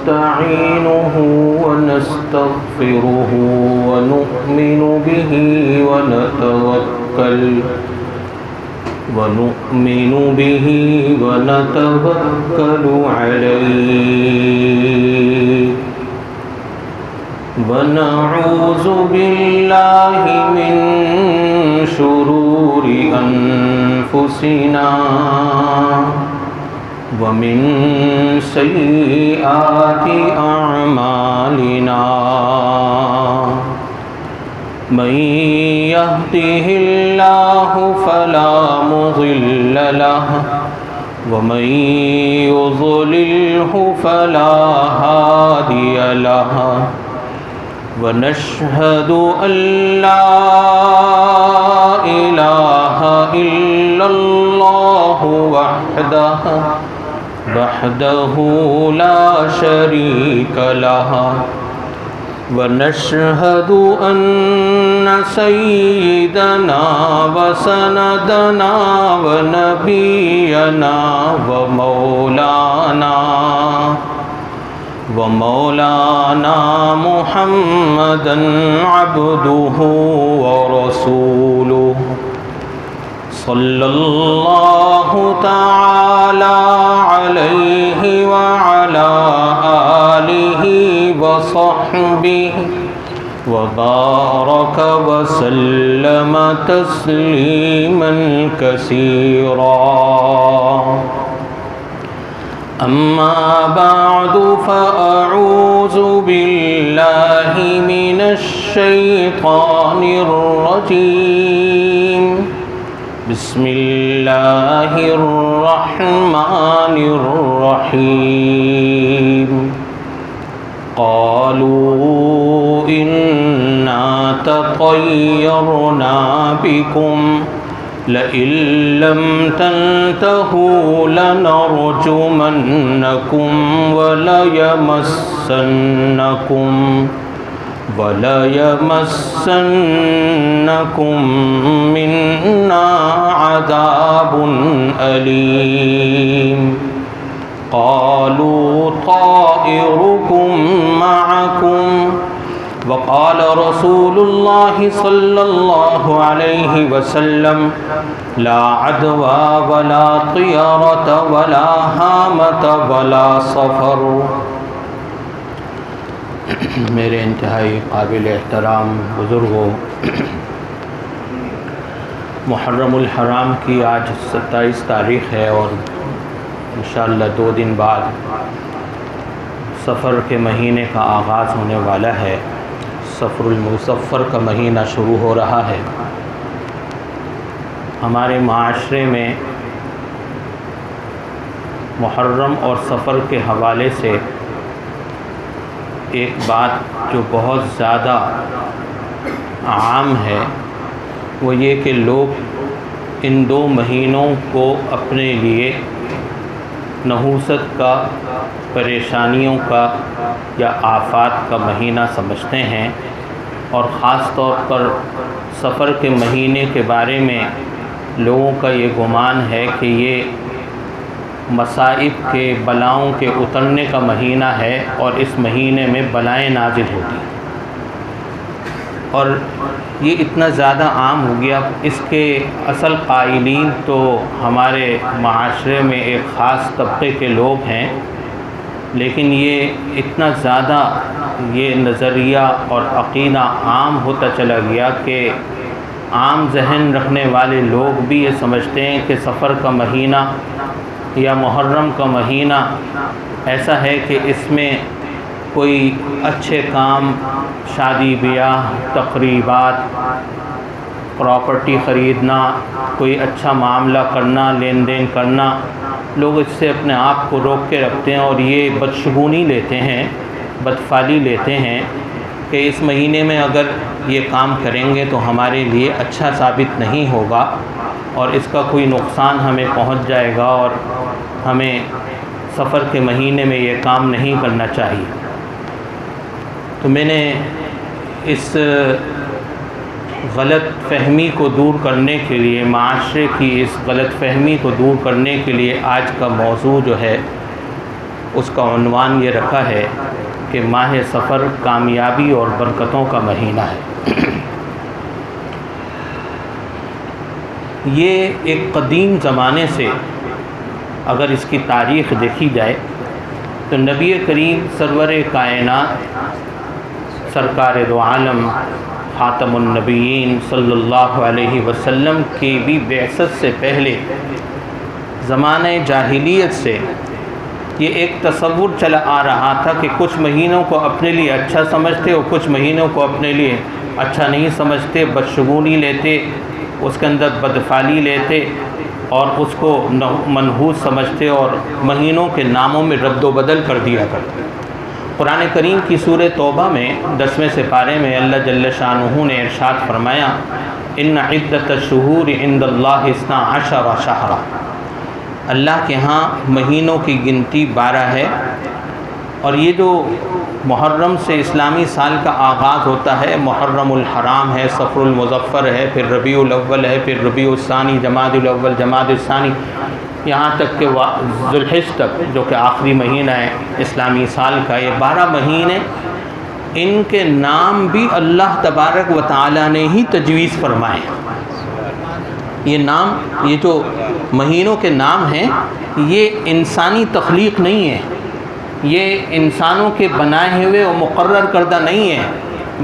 ونستعينه ونستغفره ونؤمن به ونتوكل عليه ونعوذ بالله من شرور أنفسنا ومن سيئات أعمالنا من يهده الله فلا مضل له ومن يضلله فلا هادي له ونشهد أن لا إله إلا الله وحده لا شريك له ونشهد أن سيدنا وسندنا ونبينا ومولانا محمدا عبده ورسوله صلى الله تعالى عليه وعلى آله وصحبه وبارك وسلم تسليما كثيرا أما بعد فأعوذ بالله من الشيطان الرجيم بسم الله الرحمن الرحيم قالوا إنا تطيرنا بكم لئن لم تنتهوا لنرجمنكم وليمسنكم منا عذاب أليم قالوا طائركم معكم وقال رسول الله صلى الله عليه وسلم لا عدوى ولا طيرة ولا هامة ولا صفر. میرے انتہائی قابل احترام بزرگوں، محرم الحرام کی آج 27 تاریخ ہے اور انشاءاللہ 2 دن بعد سفر کے مہینے کا آغاز ہونے والا ہے. سفر المصفر کا مہینہ شروع ہو رہا ہے. ہمارے معاشرے میں محرم اور سفر کے حوالے سے ایک بات جو بہت زیادہ عام ہے وہ یہ کہ لوگ ان 2 مہینوں کو اپنے لیے نحوست کا، پریشانیوں کا یا آفات کا مہینہ سمجھتے ہیں، اور خاص طور پر سفر کے مہینے کے بارے میں لوگوں کا یہ گمان ہے کہ یہ مصائب کے، بلاؤں کے اترنے کا مہینہ ہے اور اس مہینے میں بلائیں نازل ہوتی ہیں، اور یہ اتنا زیادہ عام ہو گیا. اس کے اصل قائلین تو ہمارے معاشرے میں ایک خاص طبقے کے لوگ ہیں، لیکن یہ اتنا زیادہ یہ نظریہ اور عقیدہ عام ہوتا چلا گیا کہ عام ذہن رکھنے والے لوگ بھی یہ سمجھتے ہیں کہ سفر کا مہینہ یا محرم کا مہینہ ایسا ہے کہ اس میں کوئی اچھے کام، شادی بیاہ، تقریبات، پراپرٹی خریدنا، کوئی اچھا معاملہ کرنا، لین دین کرنا، لوگ اس سے اپنے آپ کو روک کے رکھتے ہیں اور یہ بدشگونی لیتے ہیں، بدفعلی لیتے ہیں کہ اس مہینے میں اگر یہ کام کریں گے تو ہمارے لیے اچھا ثابت نہیں ہوگا اور اس کا کوئی نقصان ہمیں پہنچ جائے گا اور ہمیں سفر کے مہینے میں یہ کام نہیں کرنا چاہیے. تو میں نے اس غلط فہمی کو دور کرنے کے لیے، معاشرے کی اس غلط فہمی کو دور کرنے کے لیے آج کا موضوع جو ہے اس کا عنوان یہ رکھا ہے کہ ماہ سفر کامیابی اور برکتوں کا مہینہ ہے۔ یہ ایک قدیم زمانے سے اگر اس کی تاریخ دیکھی جائے تو نبی کریم سرور کائنات سرکار دو عالم خاتم النبیین صلی اللہ علیہ وسلم کی بھی بعثت سے پہلے زمانہ جاہلیت سے یہ ایک تصور چلا آ رہا تھا کہ کچھ مہینوں کو اپنے لیے اچھا سمجھتے اور کچھ مہینوں کو اپنے لیے اچھا نہیں سمجھتے، بدشگونی لیتے، اس کے اندر بدفعلی لیتے اور اس کو منحوس سمجھتے اور مہینوں کے ناموں میں رد و بدل کر دیا کرتے۔ قرآن کریم کی سورہ توبہ میں 10ویں سپارے میں اللہ جل شانہ نے ارشاد فرمایا ان عدت الشہور عند اللہ 12 شہرا، اللہ کے ہاں مہینوں کی گنتی 12 ہے، اور یہ جو محرم سے اسلامی سال کا آغاز ہوتا ہے، محرم الحرام ہے، صفر المظفر ہے، پھر ربیع الاول ہے، پھر ربیع الثانی، جمادی الاول، جمادی الثانی، یہاں تک کہ ذو الحج تک جو کہ آخری مہینہ ہے اسلامی سال کا، یہ 12 مہینے ان کے نام بھی اللہ تبارک و تعالی نے ہی تجویز فرمائے۔ یہ نام، یہ جو مہینوں کے نام ہیں، یہ انسانی تخلیق نہیں ہے، یہ انسانوں کے بنائے ہوئے اور مقرر کردہ نہیں ہے،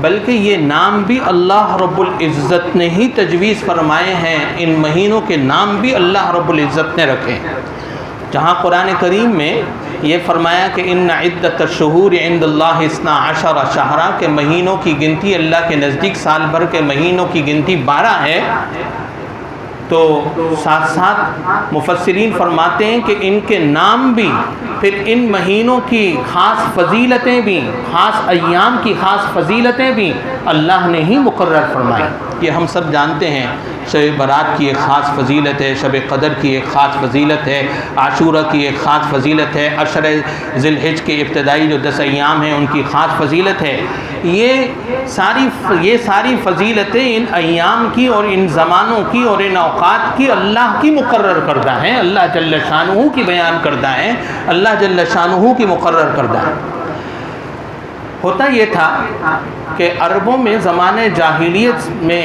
بلکہ یہ نام بھی اللہ رب العزت نے ہی تجویز فرمائے ہیں۔ ان مہینوں کے نام بھی اللہ رب العزت نے رکھے ہیں، جہاں قرآن کریم میں یہ فرمایا کہ ان عدت الشہور عند اللہ 12 شہرا، کے مہینوں کی گنتی اللہ کے نزدیک سال بھر کے مہینوں کی گنتی 12 ہے، تو ساتھ ساتھ مفسرین فرماتے ہیں کہ ان کے نام بھی، پھر ان مہینوں کی خاص فضیلتیں بھی، خاص ایام کی خاص فضیلتیں بھی اللہ نے ہی مقرر فرمائی۔ یہ ہم سب جانتے ہیں، شب برات کی ایک خاص فضیلت ہے، شب قدر کی ایک خاص فضیلت ہے، عاشورہ کی ایک خاص فضیلت ہے، عشر ذی الحج کے ابتدائی جو 10 ایام ہیں ان کی خاص فضیلت ہے۔ یہ ساری فضیلتیں ان ایام کی اور ان زمانوں کی اور ان اوقات کی اللہ کی مقرر کردہ ہیں، اللہ جل شانہ کی بیان کردہ ہیں، اللہ جل شانہ کی مقرر کردہ ہیں۔ ہوتا یہ تھا کہ عربوں میں زمانہ جاہلیت میں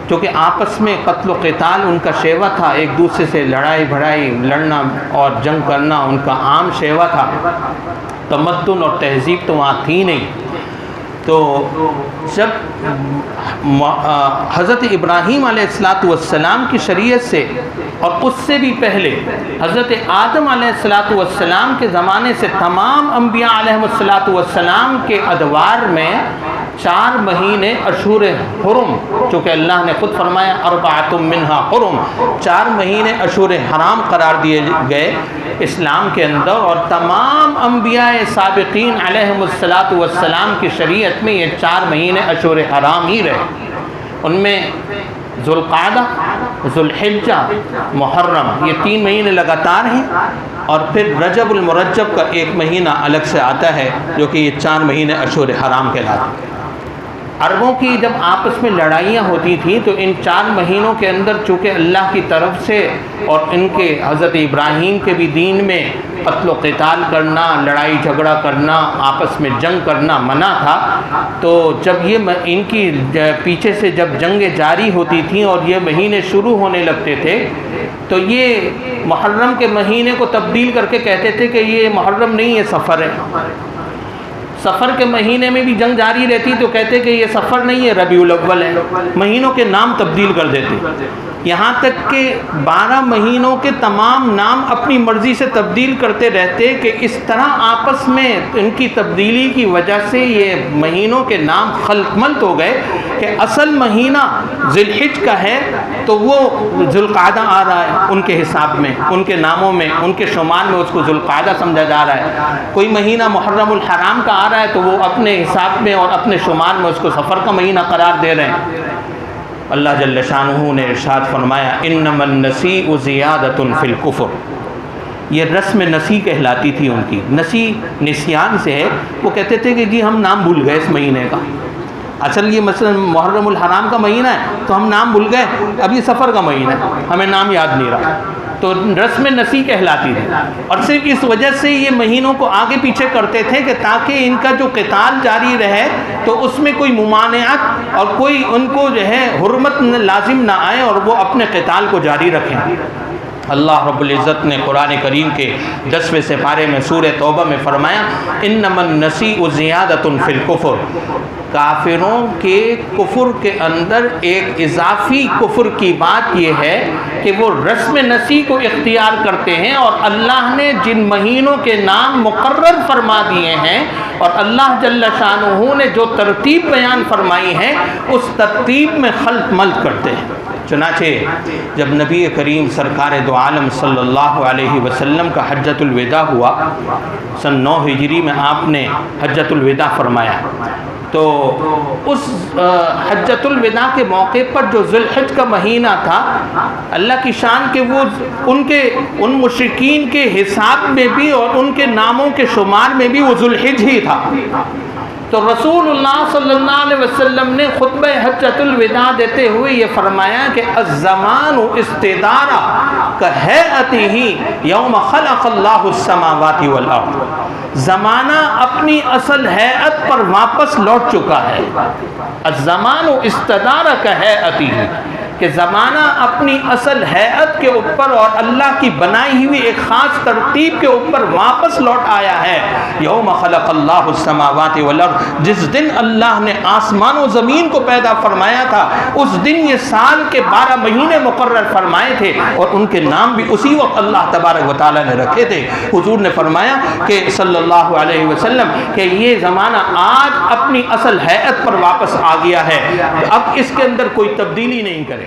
چونکہ آپس میں قتل و قتال ان کا شیوا تھا، ایک دوسرے سے لڑائی بھڑائی، لڑنا اور جنگ کرنا ان کا عام شیوا تھا، تمدن اور تہذیب تو وہاں تھی نہیں۔ تو جب حضرت ابراہیم علیہ السلام کی شریعت سے اور اس سے بھی پہلے حضرت آدم علیہ السلام کے زمانے سے تمام انبیاء علیہ السلام کے ادوار میں 4 مہینے اشہر حرم، چونکہ اللہ نے خود فرمایا اربعۃ منھا حرم، 4 مہینے اشہر حرام قرار دیے گئے اسلام کے اندر، اور تمام انبیاء سابقین علیہم السلام کی شریعت میں یہ 4 مہینے اشہر حرام ہی رہے۔ ان میں ذوالقعدہ، ذوالحجہ، محرم، یہ 3 مہینے لگاتار ہیں، اور پھر رجب المرجب کا 1 مہینہ الگ سے آتا ہے جو کہ یہ 4 مہینے اشہر حرام کہلاتے ہیں۔ عربوں کی جب آپس میں لڑائیاں ہوتی تھیں تو ان 4 مہینوں کے اندر چونکہ اللہ کی طرف سے اور ان کے حضرت ابراہیم کے بھی دین میں قتل و قتال کرنا، لڑائی جھگڑا کرنا، آپس میں جنگ کرنا منع تھا، تو جب یہ ان کی پیچھے سے جب جنگیں جاری ہوتی تھیں اور یہ مہینے شروع ہونے لگتے تھے تو یہ محرم کے مہینے کو تبدیل کر کے کہتے تھے کہ یہ محرم نہیں، یہ سفر ہے۔ سفر کے مہینے میں بھی جنگ جاری رہتی تو کہتے کہ یہ سفر نہیں ہے، ربیع الاول ہے، مہینوں کے نام تبدیل کر دیتے، یہاں تک کہ 12 مہینوں کے تمام نام اپنی مرضی سے تبدیل کرتے رہتے کہ اس طرح آپس میں ان کی تبدیلی کی وجہ سے یہ مہینوں کے نام خلط ملط ہو گئے کہ اصل مہینہ ذی الحج کا ہے تو وہ ذوالقعدہ آ رہا ہے ان کے حساب میں، ان کے ناموں میں، ان کے شمار میں اس کو ذوالقعدہ سمجھا جا رہا ہے۔ کوئی مہینہ محرم الحرام کا آ رہا ہے تو وہ اپنے حساب میں اور اپنے شمار میں اس کو سفر کا مہینہ قرار دے رہے ہیں۔ اللہ جل شانہ نے ارشاد فرمایا انما النسیء زیادۃ فی الکفر، یہ رسم نسی کہلاتی تھی ان کی، نسی نسیان سے ہے، وہ کہتے تھے کہ جی ہم نام بھول گئے اس مہینے کا، اصل یہ مثلا محرم الحرام کا مہینہ ہے تو ہم نام بھول گئے، اب یہ سفر کا مہینہ ہے ہمیں نام یاد نہیں رہا، تو تو رسم نسی کہلاتی تھی، اور صرف اس وجہ سے یہ مہینوں کو آگے پیچھے کرتے تھے کہ تاکہ ان کا جو قتال جاری رہے تو اس میں کوئی ممانعت اور کوئی ان کو جو ہے حرمت لازم نہ آئے اور وہ اپنے قتال کو جاری رکھیں۔ اللہ رب العزت نے قرآن کریم کے 10ویں سپارے میں سورہ توبہ میں فرمایا انما النسیء زیادۃ فی الکفر، کافروں کے کفر کے اندر ایک اضافی کفر کی بات یہ ہے کہ وہ رسم نسی کو اختیار کرتے ہیں، اور اللہ نے جن مہینوں کے نام مقرر فرما دیے ہیں اور اللہ جل شانہ نے جو ترتیب بیان فرمائی ہے اس ترتیب میں خلط ملط کرتے ہیں۔ چنانچہ جب نبی کریم سرکار دو عالم صلی اللہ علیہ وسلم کا حجۃ الوداع ہوا، سن 9 ہجری میں آپ نے حجۃ الوداع فرمایا، تو اس حجۃ الوداع کے موقع پر جو ذی الحج کا مہینہ تھا، اللہ کی شان کہ وہ ان مشرکین کے حساب میں بھی اور ان کے ناموں کے شمار میں بھی وہ ذی الحج ہی تھا، تو رسول اللہ صلی اللہ علیہ وسلم نے خطبہ حجۃ الوداع دیتے ہوئے یہ فرمایا کہ الزمان استدار کہیئتہ یوم خلق اللہ السماوات والارض، زمانہ اپنی اصل ہیئت پر واپس لوٹ چکا ہے۔ الزمان استدار کہیئتہ، کہ زمانہ اپنی اصل ہیئت کے اوپر اور اللہ کی بنائی ہوئی ایک خاص ترتیب کے اوپر واپس لوٹ آیا ہے۔ یوم خلق اللہ السماوات والارض، جس دن اللہ نے آسمان و زمین کو پیدا فرمایا تھا، اس دن یہ سال کے 12 مہینے مقرر فرمائے تھے اور ان کے نام بھی اسی وقت اللہ تبارک و تعالیٰ نے رکھے تھے۔ حضور نے فرمایا کہ صلی اللہ علیہ وسلم کہ یہ زمانہ آج اپنی اصل ہیئت پر واپس آ گیا ہے، اب اس کے اندر کوئی تبدیلی نہیں کرے۔